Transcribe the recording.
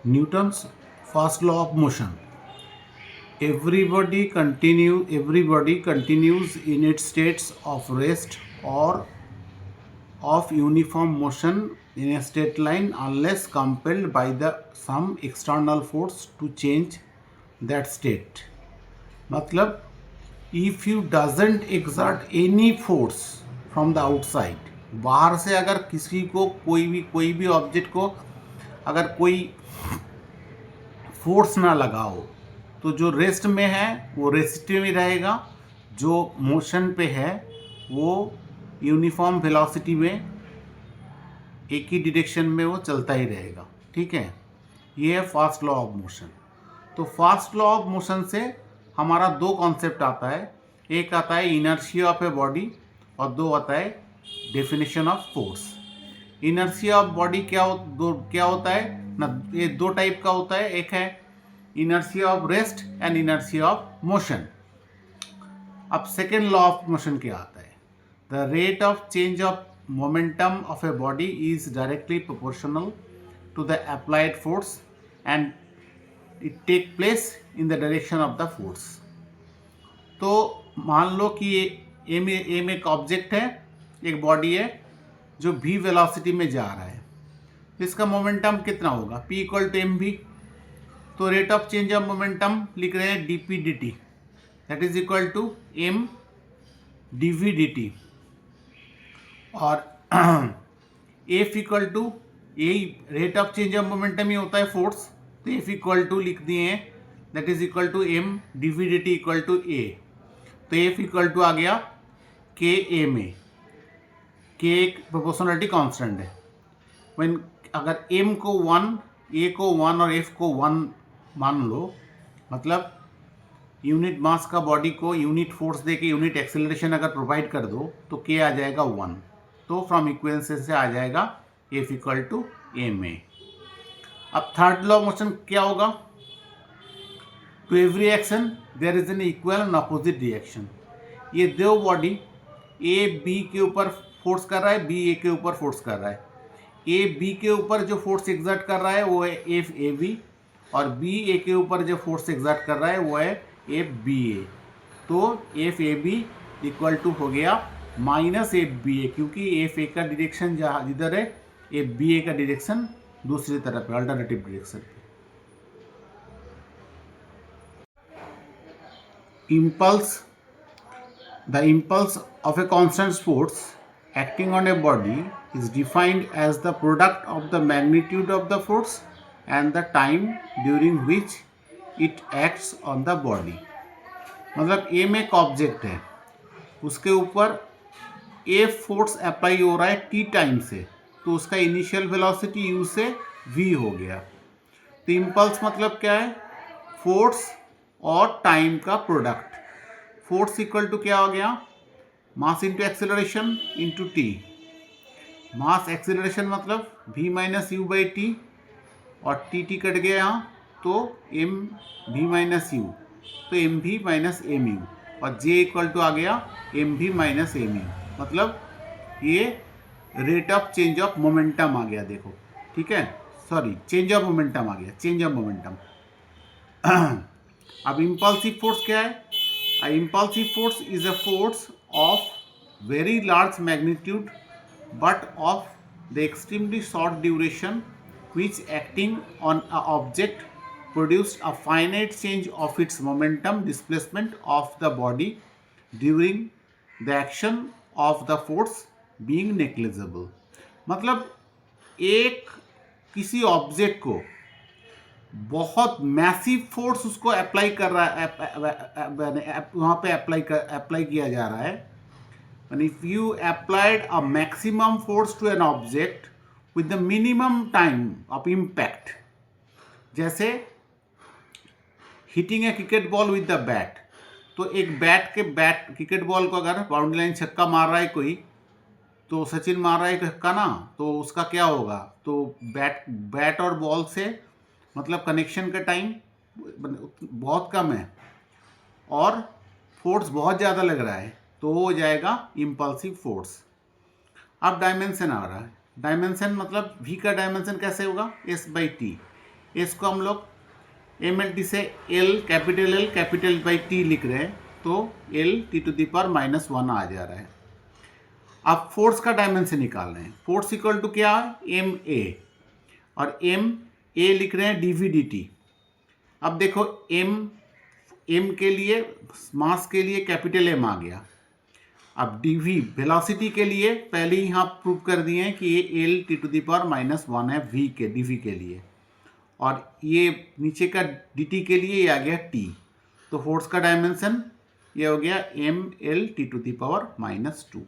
Newton's first law of motion. Everybody continues in its states of rest or of uniform motion in a straight line unless compelled by some external force to change that state. मतलब if you doesn't exert any force from the outside, बाहर से अगर किसी को कोई भी object को अगर कोई फोर्स ना लगाओ तो जो रेस्ट में है वो रेस्ट में रहेगा, जो मोशन पे है वो यूनिफॉर्म वेलोसिटी में एक ही डायरेक्शन में वो चलता ही रहेगा। ठीक है, ये है फास्ट लॉ ऑफ मोशन। तो फास्ट लॉ ऑफ मोशन से हमारा दो कॉन्सेप्ट आता है, एक आता है इनर्शिया ऑफ ए बॉडी और दो आता है definition of force. Inertia of body क्या होता है ना, ये दो टाइप का होता है, एक है inertia of rest and inertia of motion. अब सेकेंड लॉ ऑफ मोशन क्या आता है, the rate of change of momentum of a body is directly proportional to the applied force and it take place in the direction of the force। तो मान लो कि M एक object है, एक body है जो v वेलोसिटी में जा रहा है, इसका मोमेंटम कितना होगा, p equal to M V. तो rate of change of momentum लिख रहे हैं D P D T, that is equal to M D V D T. और एफ इक्वल टू यही rate of change of momentum ही होता है force, तो एफ इक्वल टू लिख दिए हैं, that is equal to M D V D T equal to A. तो एफ इक्वल टू आ गया के ए में, के एक प्रोपोर्शनलिटी कांस्टेंट है। व्हेन अगर एम को 1, ए को 1 और एफ को 1 मान लो, मतलब यूनिट मास का बॉडी को यूनिट फोर्स दे के यूनिट एक्सेलरेशन अगर प्रोवाइड कर दो तो के आ जाएगा 1। तो फ्रॉम इक्वेशन से आ जाएगा F equal to M A. अब थर्ड लॉ मोशन क्या होगा, to every action there is an equal and opposite reaction. ये दो बॉडी ए बी के ऊपर फोर्स कर रहा है, बी ए के ऊपर फोर्स कर रहा है। ए बी के ऊपर जो फोर्स एग्जर्ट कर रहा है वो है एफ ए बी, और बी ए के ऊपर जो फोर्स एग्जर्ट कर रहा है वो है एफ बी ए। तो F A B equal to हो गया माइनस एफ बी ए, क्योंकि एफ ए का डायरेक्शन जहाँ जिधर है एफ बी ए का डायरेक्शन दूसरी तरफ है, अल्टरनेटिव डायरेक्शन पे। impulse the impulse of a constant force acting on a body is defined as the product of the magnitude of the force and the time during which it acts on the body। मतलब M एक object है, उसके ऊपर a force apply हो रहा है T time से, तो उसका इनिशियल वेलोसिटी यू से वी हो गया। तो इम्पल्स मतलब क्या है, फोर्स और टाइम का प्रोडक्ट। फोर्स इक्वल टू क्या हो गया, mass into acceleration into T. Mass acceleration मतलब v minus U by T, और टी टी कट गया यहाँ, तो एम वी माइनस यू, तो M V minus M U, और जे इक्वल टू आ गया M V minus M U. मतलब ये rate of change of momentum आ गया, देखो ठीक है, सॉरी चेंज ऑफ मोमेंटम आ गया, चेंज ऑफ मोमेंटम। अब इम्पल्सिव फोर्स क्या है, impulsive force is a force of very large magnitude but of the extremely short duration which acting on a object produced a finite change of its momentum displacement of the body during the action of the force being negligible। मतलब एक किसी object को बहुत massive force उसको apply कर रहा है, वहाँ पे अप्लाई किया जा रहा है। and if you applied a maximum force to an object with the minimum time of impact, जैसे hitting a cricket ball with the bat, तो एक बैट क्रिकेट बॉल को अगर बाउंड्री लाइन छक्का मार रहा है कोई, तो सचिन मार रहा है छक्का ना, तो उसका क्या होगा, तो बैट और बॉल से मतलब कनेक्शन का टाइम बहुत कम है और फोर्स बहुत ज़्यादा लग रहा है, तो हो जाएगा इम्पल्सिव फोर्स। अब डायमेंशन आ रहा है, डायमेंशन मतलब v का डायमेंशन कैसे होगा, s बाई टी। इसको हम लोग एम एल टी से एल कैपिटल बाई टी लिख रहे हैं, तो L T to the power -1 आ जा रहा है। अब फोर्स का डायमेंशन निकाल रहे हैं। फोर्स इक्वल टू क्या है, एम ए, और एम ए लिख रहे हैं डीवी डी टी। अब देखो एम के लिए, मास के लिए कैपिटल एम आ गया। अब डीवी वेलोसिटी के लिए पहले ही यहाँ प्रूव कर दिए हैं कि ये L T to the power -1 है वी के, डीवी के लिए, और ये नीचे का dt के लिए ये आ गया t। तो फोर्स का डायमेंशन ये हो गया M L T to the power -2।